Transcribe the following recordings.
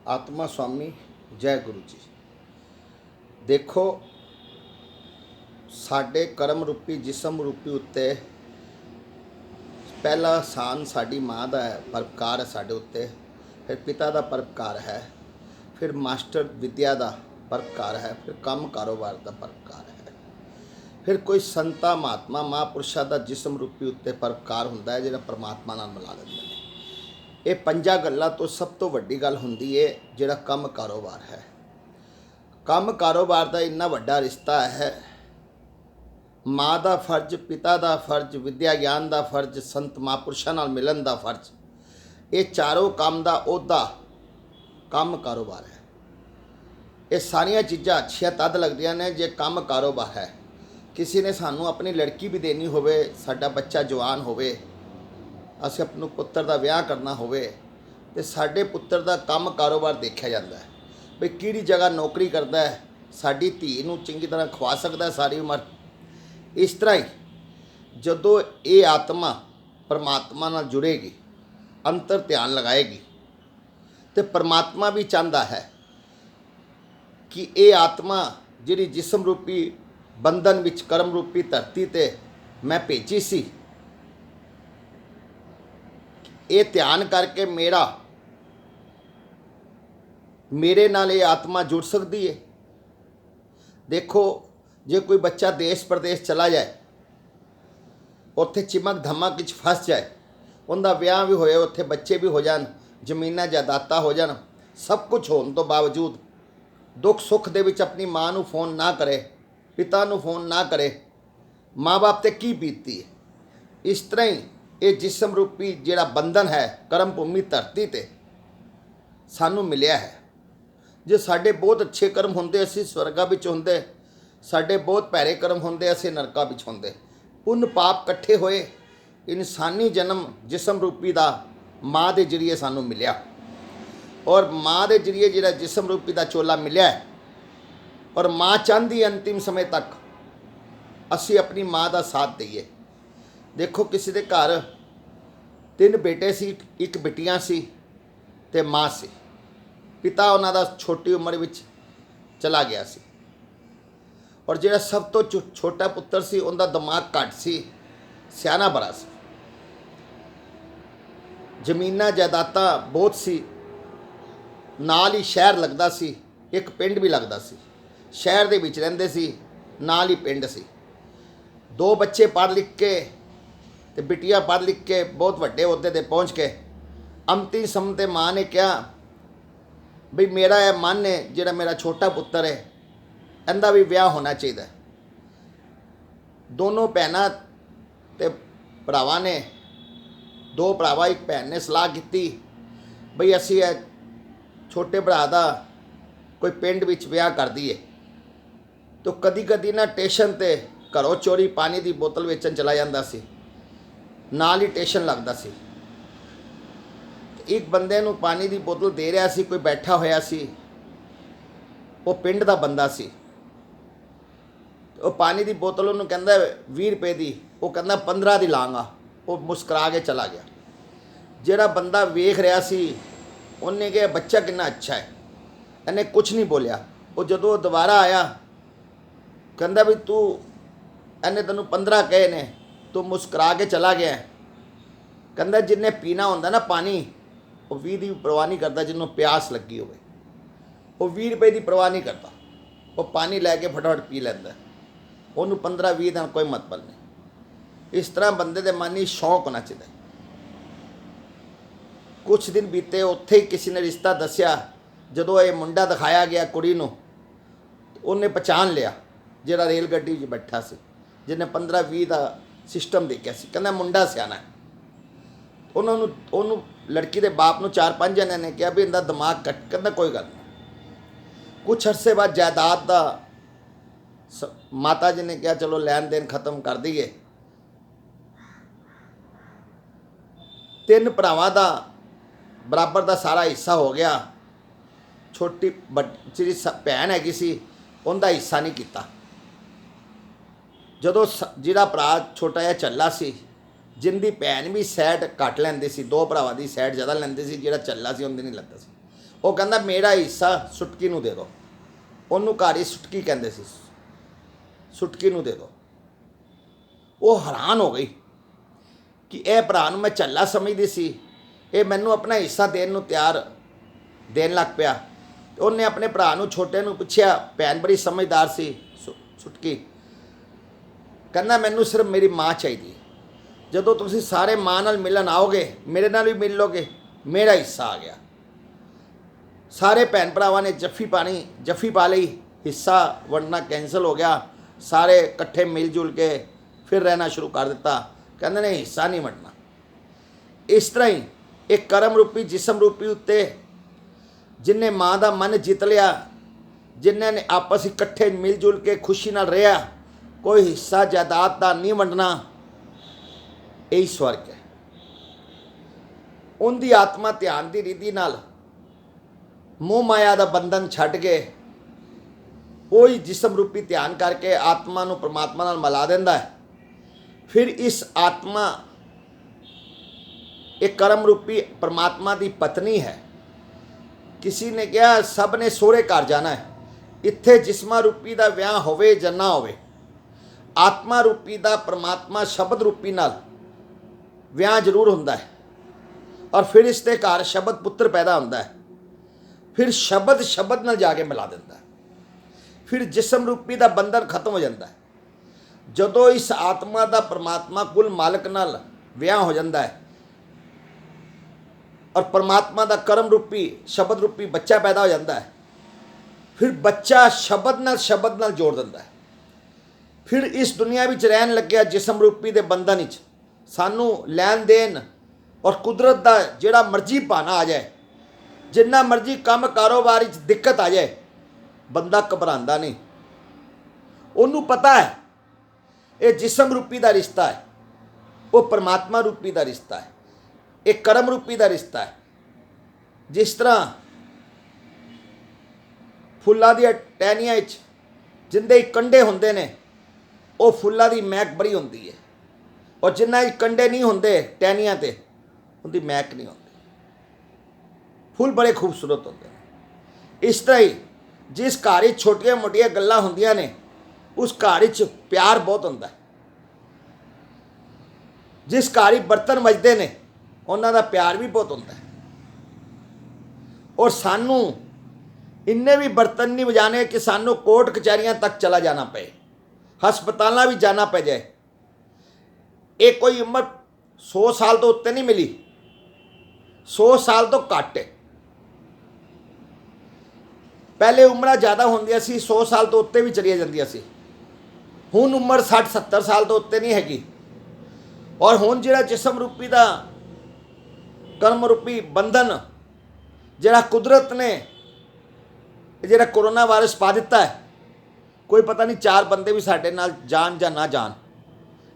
आत्मा स्वामी जय गुरु जी। देखो साडे कर्म रूपी जिसम रूपी उत्ते पहला स्थान साडी माँ का है, परोपकार है साडे उत्ते। फिर पिता का परोपकार है, फिर मास्टर विद्या का परोपकार है, फिर काम कारोबार का परोपकार है, फिर कोई संता महात्मा महापुरुषों का जिसम रूपी उत्ते परोपकार हुंदा है जिहड़ा परमात्मा नाल मिला दिंदे ने। ये पंजा गल्लां तो सब तो वड्डी गल हुंदी है जिहड़ा काम कारोबार है। काम कारोबार का इन्ना वड्डा रिश्ता है। माँ का फर्ज, पिता का फर्ज, विद्या ज्ञान का फर्ज, संत महापुरुषों नाल मिलन का फर्ज, ये चारों काम का ओहदा काम कारोबार है। ये सारिया चीज़ां अच्छियां तद लगदियां ने जे काम कारोबार है। किसी ने सानू अपनी लड़की भी देनी होवे, साडा बच्चा जवान होवे, असीं अपने पुत्र का विआह करना होवे ते साडे पुत्र का काम कारोबार देखा जाता है भी किहड़ी जगह नौकरी करता है, साडी धी नूं चंगी तरह खवा सकता है सारी उम्र। इस तरह ही जदों ये आत्मा परमात्मा नाल जुड़ेगी, अंतर ध्यान लगाएगी, तो परमात्मा भी चाहता है कि ये आत्मा जिहड़ी जिसम रूपी बंधन विच कर्म रूपी धरती ते मैं भेजी सी, ये ध्यान करके मेरे नाल ये आत्मा जुड़ सकती है। देखो जे कोई बच्चा देश प्रदेश चला जाए, उत्थे चिमक धमक विच फस जाए, उनका विआह भी होए, उत्थे बच्चे भी हो जान, जमीनां जायदादां हो जान, सब कुछ होने तो बावजूद दुख सुख दे विच अपनी माँ नूं फोन ना करे, पिता नूं फोन ना करे, माँ बाप ते की बीतती है। इस तरह ही ये जिसम रूपी जिहड़ा बंधन है कर्म भूमि धरती ते सानू मिलिया है। जे साडे बहुत अच्छे कर्म होंदे असीं स्वर्गा विच होंदे, साडे बहुत भैरे कर्म होंदे असीं नरका विच होंदे। पुण्य पाप इकट्ठे होए इंसानी जन्म जिसम रूपी दा माँ दे जरिए सानू मिलिया, और माँ दे जरिए जिहड़ा जिसम रूपी दा चोला मिलिया है, और माँ चाहती अंतिम समय तक असीं अपनी माँ का साथ दईए। देखो किसी के घर 3 बेटे सी, 1 बिटियां सी ते माँ सी। पिता उन्हां दा छोटी उम्र विच चला गया सी, और जिहड़ा सब तो छोटा पुत्र सी उनका दिमाग घट सी, सियाना बड़ा सी, जमीनां जायदादां बहुत सी, नाल ही शहर लगदा सी, एक पिंड भी लगदा सी, शहर दे विच रहिंदे सी, नाल ही पिंड सी। 2 बच्चे पढ़ लिख के ते बिटिया पढ़ लिख के बहुत वड्डे अहुदे ते पहुँच के अंतिम समय ते माँ ने कहा बई मेरा यह मन है जिहड़ा मेरा छोटा पुत्र है इहदा भी विआह होना चाहिए। दोनों भैनां ते भरावां ने, 2 भरावां 1 भैन ने सलाह की बई असीं छोटे भरा दा कोई पिंड विच विआह कर दईए। तो कदी कदी ना स्टेशन ते घरों चोरी पानी की बोतल वेचण चला जांदा सी, नाल ही स्टेशन लगदा सी। एक बंदे नूं पानी की बोतल दे रहा सी, कोई बैठा होया सी, वो पिंड दा बंदा सी। वो पानी की बोतल उन्होंने कहंदा 20 रुपए की, वो कहंदा 15 की लाँगा। वो मुस्करा के चला गया। जिहड़ा बंदा वेख रहा सी उन्हें कहा बच्चा कितना अच्छा है, इन्हें कुछ नहीं बोलिया। वो जदों दोबारा आया कहंदा भी तू इन्हें तेनों 15 कहे ने, तू मुस्करा के चला गया। कहंदा जिन्हें पीना होंदा ना पानी, वो 20 की परवाह नहीं करता, जिन्हों प्यास लगी होवे वो 20 रुपए की परवाह नहीं करता, वो पानी लैके फटाफट पी लैंदा। उन्होंने 15-20 दिन कोई मतलब नहीं। इस तरह बंदे दे मन ही शौक होना चाहिए। कुछ दिन बीते, उत्थे ही किसी ने रिश्ता दसिया। जदों ये मुंडा दिखाया गया कुड़ी नूं, उन्हें पहचान लिया जिहड़ा रेल गड्डी विच बैठा सी, जिन्हें 15-20 का सिस्टम देखिया सी। कहंदा मुंडा सियाना है। उन्होंने लड़की के बाप नूं 4-5 जने ने कहा भी इनका दिमाग कट। कहंदा कोई गल नहीं। कुछ अरसे बाद जायदाद का माता जी ने कहा चलो लैन देन खत्म कर दईए। 3 भरावां दा बराबर का सारा हिस्सा हो गया। छोटी जी भैन हैगी सी, उनका हिस्सा नहीं किया। जदों जिहड़ा भरा छोटा जिहा चला सी, जिंदी भैन भी सैड घट लैंदी सी, 2 भरावां दी सैड ज़्यादा लैंदी सी, जिहड़ा चला सी उनदी नहीं लैंदा सी। ਉਹ ਕਹਿੰਦਾ ਮੇਰਾ ਹਿੱਸਾ ਸੁਟਕੀ ਨੂੰ ਦੇ ਦਿਓ। ਉਹਨੂੰ ਘਰ ਹੀ ਸੁਟਕੀ ਕਹਿੰਦੇ ਸੀ, ਸੁਟਕੀ ਨੂੰ ਦੇ ਦਿਓ। ਉਹ ਹੈਰਾਨ ਹੋ ਗਈ ਕਿ ਇਹ ਭਰਾ ਨੂੰ ਮੈਂ ਝੱਲਾ ਸਮਝਦੀ ਸੀ, ਇਹ ਮੈਨੂੰ ਆਪਣਾ ਹਿੱਸਾ ਦੇਣ ਨੂੰ ਦੇਣ ਲੱਗ ਪਿਆ। ਉਹਨੇ ਆਪਣੇ ਭਰਾ ਨੂੰ, ਛੋਟੇ ਨੂੰ ਪੁੱਛਿਆ, ਭੈਣ ਬੜੀ ਸਮਝਦਾਰ ਸੀ ਸੁਟਕੀ, ਕਹਿੰਦਾ ਮੈਨੂੰ ਸਿਰਫ ਮੇਰੀ ਮਾਂ ਚਾਹੀਦੀ। ਜਦੋਂ ਤੁਸੀਂ ਸਾਰੇ ਮਾਂ ਨਾਲ ਮਿਲਣ ਆਓਗੇ, ਮੇਰੇ ਨਾਲ ਵੀ ਮਿਲ ਲੋਗੇ, ਮੇਰਾ ਹਿੱਸਾ ਆ ਗਿਆ। ਸਾਰੇ ਭੈਣ ਭਰਾਵਾਂ ਨੇ ਜੱਫੀ ਪਾ ਲਈ, ਹਿੱਸਾ ਵੰਡਣਾ ਕੈਂਸਲ ਹੋ ਗਿਆ। ਸਾਰੇ ਇਕੱਠੇ ਮਿਲ ਜੁਲ ਕੇ ਫਿਰ ਰਹਿਣਾ ਸ਼ੁਰੂ ਕਰ ਦਿੱਤਾ। ਕਹਿੰਦੇ ਨੇ ਹਿੱਸਾ ਨਹੀਂ ਵੰਡਣਾ। ਇਸ ਤਰ੍ਹਾਂ ਹੀ ਇੱਕ ਕਰਮ ਰੂਪੀ ਜਿਸਮ ਰੂਪੀ ਉੱਤੇ ਜਿਨਨੇ ਮਾਂ ਦਾ ਮਨ ਜਿੱਤ ਲਿਆ, ਜਿਨ੍ਹਾਂ ਨੇ ਆਪਸ ਇਕੱਠੇ ਮਿਲ ਜੁਲ ਕੇ ਖੁਸ਼ੀ ਨਾਲ ਰਿਹਾ, ਕੋਈ ਹਿੱਸਾ ਜਾਇਦਾਦ ਦਾ ਨਹੀਂ ਵੰਡਣਾ, ਇਹੀ ਸਵਰਗ ਹੈ। ਉਹਦੀ ਆਤਮਾ ਧਿਆਨ ਦੀ ਰਿਧੀ ਨਾਲ ਮੋਹ ਮਾਇਆ ਦਾ ਬੰਧਨ ਛੱਡ ਕੇ ਉਹੀ ਜਿਸਮ ਰੂਪੀ ਧਿਆਨ ਕਰਕੇ ਆਤਮਾ ਨੂੰ ਪਰਮਾਤਮਾ ਨਾਲ ਮਿਲਾ ਦਿੰਦਾ ਹੈ। ਫਿਰ ਇਸ ਆਤਮਾ ਇੱਕ ਕਰਮ ਰੂਪੀ ਪਰਮਾਤਮਾ ਦੀ ਪਤਨੀ ਹੈ। ਕਿਸੇ ਨੇ ਕਿਹਾ ਸਭ ਨੇ ਸਹੁਰੇ ਘਰ ਜਾਣਾ ਹੈ, ਇੱਥੇ ਜਿਸਮਾਂ ਰੂਪੀ ਦਾ ਵਿਆਹ ਹੋਵੇ ਜਾਂ ਨਾ ਹੋਵੇ, ਆਤਮਾ ਰੂਪੀ ਦਾ ਪਰਮਾਤਮਾ ਸ਼ਬਦ ਰੂਪੀ ਨਾਲ ਵਿਆਹ ਜ਼ਰੂਰ ਹੁੰਦਾ ਹੈ। ਔਰ ਫਿਰ ਇਸ ਦੇ ਘਰ ਸ਼ਬਦ ਪੁੱਤਰ ਪੈਦਾ ਹੁੰਦਾ ਹੈ। ਫਿਰ ਸ਼ਬਦ ਨਾਲ ਜਾ ਕੇ ਮਿਲਾ ਦਿੰਦਾ ਹੈ। ਫਿਰ ਜਿਸਮ ਰੂਪੀ ਦਾ ਬੰਧਨ ਖਤਮ ਹੋ ਜਾਂਦਾ ਹੈ। ਜਦੋਂ ਇਸ ਆਤਮਾ ਦਾ ਪਰਮਾਤਮਾ ਕੁਲ ਮਾਲਕ ਨਾਲ ਵਿਆਹ ਹੋ ਜਾਂਦਾ ਹੈ ਔਰ ਪਰਮਾਤਮਾ ਦਾ ਕਰਮ ਰੂਪੀ ਸ਼ਬਦ ਰੂਪੀ ਬੱਚਾ ਪੈਦਾ ਹੋ ਜਾਂਦਾ ਹੈ, ਫਿਰ ਬੱਚਾ ਸ਼ਬਦ ਨਾਲ ਜੋੜ ਦਿੰਦਾ ਹੈ। ਫਿਰ ਇਸ ਦੁਨੀਆ ਵਿੱਚ ਰਹਿਣ ਲੱਗਿਆ ਜਿਸਮ ਰੂਪੀ ਦੇ ਬੰਧਨ ਵਿੱਚ ਸਾਨੂੰ ਲੈਣ ਦੇਣ ਔਰ ਕੁਦਰਤ ਦਾ ਜਿਹੜਾ ਮਰਜ਼ੀ ਭਾਣਾ ਆ ਜਾਏ, ਜਿੰਨਾ ਮਰਜ਼ੀ ਕੰਮ ਕਾਰੋਬਾਰ ਵਿੱਚ ਦਿੱਕਤ ਆ ਜਾਏ, ਬੰਦਾ ਘਬਰਾਉਂਦਾ ਨਹੀਂ। ਉਹਨੂੰ ਪਤਾ ਹੈ ਇਹ ਜਿਸਮ ਰੂਪੀ ਦਾ ਰਿਸ਼ਤਾ ਹੈ, ਉਹ ਪਰਮਾਤਮਾ ਰੂਪੀ ਦਾ ਰਿਸ਼ਤਾ ਹੈ, ਇਹ ਕਰਮ ਰੂਪੀ ਦਾ ਰਿਸ਼ਤਾ ਹੈ। ਜਿਸ ਤਰ੍ਹਾਂ ਫੁੱਲਾਂ ਦੀਆਂ ਟਹਿਣੀਆਂ ਵਿੱਚ ਜਿੰਦੇ ਹੀ ਕੰਡੇ ਹੁੰਦੇ ਨੇ, ਉਹ ਫੁੱਲਾਂ ਦੀ ਮਹਿਕ ਬੜੀ ਹੁੰਦੀ ਹੈ, ਔਰ ਜਿੰਨਾ ਹੀ ਕੰਡੇ ਨਹੀਂ ਹੁੰਦੇ ਟਹਿਣੀਆਂ ਤੇ, ਉਹਦੀ ਮਹਿਕ ਨਹੀਂ ਹੁੰਦੀ। ਫੁੱਲ ਬੜੇ ਖੂਬਸੂਰਤ ਹੁੰਦੇ ਨੇ। ਇਸ ਤਰ੍ਹਾਂ ਹੀ ਜਿਸ ਘਰ ਵਿੱਚ ਛੋਟੀਆਂ ਮੋਟੀਆਂ ਗੱਲਾਂ ਹੁੰਦੀਆਂ ਨੇ, ਉਸ ਘਰ ਵਿੱਚ ਪਿਆਰ ਬਹੁਤ ਹੁੰਦਾ ਹੈ। ਜਿਸ ਘਰ ਵਿੱਚ ਬਰਤਨ ਵੱਜਦੇ ਨੇ, ਉਹਨਾਂ ਦਾ ਪਿਆਰ ਵੀ ਬਹੁਤ ਹੁੰਦਾ ਹੈ। ਔਰ ਸਾਨੂੰ ਇੰਨੇ ਵੀ ਬਰਤਨ ਨਹੀਂ ਵਜਾਣੇ ਕਿ ਸਾਨੂੰ ਕੋਰਟ ਕਚਹਿਰੀਆਂ ਤੱਕ ਚਲਾ ਜਾਣਾ ਪਏ, ਹਸਪਤਾਲਾਂ ਵੀ ਜਾਣਾ ਪੈ ਜਾਏ। ਇਹ ਕੋਈ ਉਮਰ 100 ਸਾਲ ਤੋਂ ਉੱਤੇ ਨਹੀਂ ਮਿਲੀ, 100 ਸਾਲ ਤੋਂ ਘੱਟ ਹੈ। ਪਹਿਲੇ ਉਮਰਾਂ ਜ਼ਿਆਦਾ ਹੁੰਦੀਆਂ ਸੀ, 100 ਸਾਲ ਤੋਂ ਉੱਤੇ ਵੀ ਚਲੀਆਂ ਜਾਂਦੀਆਂ ਸੀ। ਹੁਣ ਉਮਰ 60-70 ਸਾਲ ਤੋਂ ਉੱਤੇ ਨਹੀਂ ਹੈਗੀ। ਔਰ ਹੁਣ ਜਿਹੜਾ ਜਿਸਮ ਰੂਪੀ ਦਾ ਕਰਮ ਰੂਪੀ ਬੰਧਨ ਜਿਹੜਾ ਕੁਦਰਤ ਨੇ ਜਿਹੜਾ ਕੋਰੋਨਾ ਵਾਇਰਸ ਪਾ ਦਿੱਤਾ ਹੈ, ਕੋਈ ਪਤਾ ਨਹੀਂ 4 ਬੰਦੇ ਵੀ ਸਾਡੇ ਨਾਲ ਜਾਣ ਜਾਂ ਨਾ ਜਾਣ।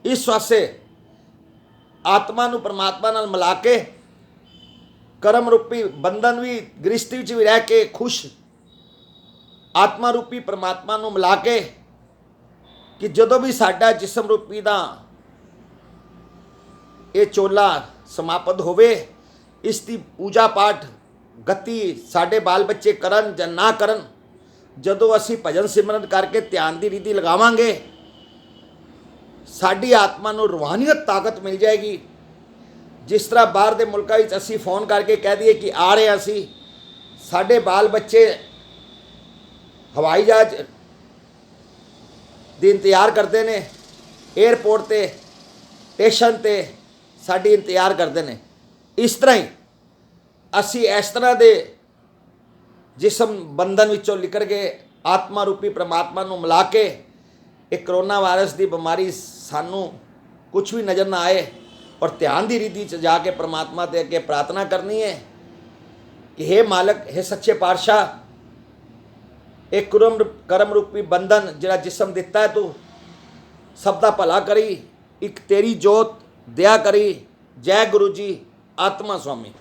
ਇਸ ਵਾਸਤੇ ਆਤਮਾ ਨੂੰ ਪਰਮਾਤਮਾ ਨਾਲ ਮਿਲਾ ਕੇ ਕਰਮ ਰੂਪੀ ਬੰਧਨ ਵੀ ਗ੍ਰਸਤੀ ਵਿੱਚ ਵੀ ਰਹਿ ਕੇ ਖੁਸ਼ ਆਤਮਾ ਰੂਪੀ ਪਰਮਾਤਮਾ ਨੂੰ ਮਿਲਾ ਕੇ ਕਿ ਜਦੋਂ ਵੀ ਸਾਡਾ ਜਿਸਮ ਰੂਪੀ ਦਾ ਇਹ ਚੋਲਾ ਸਮਾਪਤ ਹੋਵੇ, ਇਸ ਦੀ ਪੂਜਾ ਪਾਠ ਗਤੀ ਸਾਡੇ ਬਾਲ ਬੱਚੇ ਕਰਨ ਜਾਂ ਨਾ ਕਰਨ, ਜਦੋਂ ਅਸੀਂ ਭਜਨ ਸਿਮਰਨ ਕਰਕੇ ਧਿਆਨ ਦੀ ਰੀਤੀ ਲਗਾਵਾਂਗੇ, ਸਾਡੀ ਆਤਮਾ ਨੂੰ ਰੂਹਾਨੀਅਤ ਤਾਕਤ ਮਿਲ ਜਾਏਗੀ। ਜਿਸ ਤਰ੍ਹਾਂ ਬਾਹਰ ਦੇ ਮੁਲਕਾਂ ਵਿੱਚ ਅਸੀਂ ਫੋਨ ਕਰਕੇ ਕਹਿ ਦਈਏ ਕਿ ਆ ਰਹੇ ਅਸੀਂ, ਸਾਡੇ ਬਾਲ ਬੱਚੇ ਹਵਾਈ ਜਹਾਜ਼ ਦੀ ਇੰਤਜ਼ਾਰ ਕਰਦੇ ਨੇ, ਏਅਰਪੋਰਟ ਤੇ ਸਟੇਸ਼ਨ ਤੇ ਸਾਡੀ ਇੰਤਜ਼ਾਰ ਕਰਦੇ ਨੇ। ਇਸ ਤਰ੍ਹਾਂ ਹੀ ਅਸੀਂ ਇਸ ਤਰ੍ਹਾਂ ਦੇ ਜਿਸਮ ਬੰਧਨ ਵਿੱਚੋਂ ਨਿਕਲ ਕੇ ਆਤਮਾ ਰੂਪੀ ਪਰਮਾਤਮਾ ਨੂੰ ਮਿਲਾ ਕੇ ਇਹ ਕਰੋਨਾ ਵਾਇਰਸ ਦੀ ਬਿਮਾਰੀ ਸਾਨੂੰ ਕੁਝ ਵੀ ਨਜ਼ਰ ਨਾ ਆਏ, ਔਰ ਧਿਆਨ ਦੀ ਰੀਤੀ 'ਚ ਜਾ ਕੇ ਪਰਮਾਤਮਾ ਦੇ ਅੱਗੇ ਪ੍ਰਾਰਥਨਾ ਕਰਨੀ ਹੈ ਕਿ हे ਮਾਲਕ, हे ਸੱਚੇ ਪਾਤਸ਼ਾਹ, ਇਹ ਕਰਮ ਰੂਪੀ ਬੰਧਨ ਜਿਹੜਾ ਜਿਸਮ ਦਿੱਤਾ ਹੈ, ਤੂੰ ਸਭ ਦਾ ਭਲਾ ਕਰੀ, ਇੱਕ ਤੇਰੀ ਜੋਤ ਦਿਆ ਕਰੀ। ਜੈ ਗੁਰੂ ਜੀ, ਆਤਮਾ ਸੁਆਮੀ।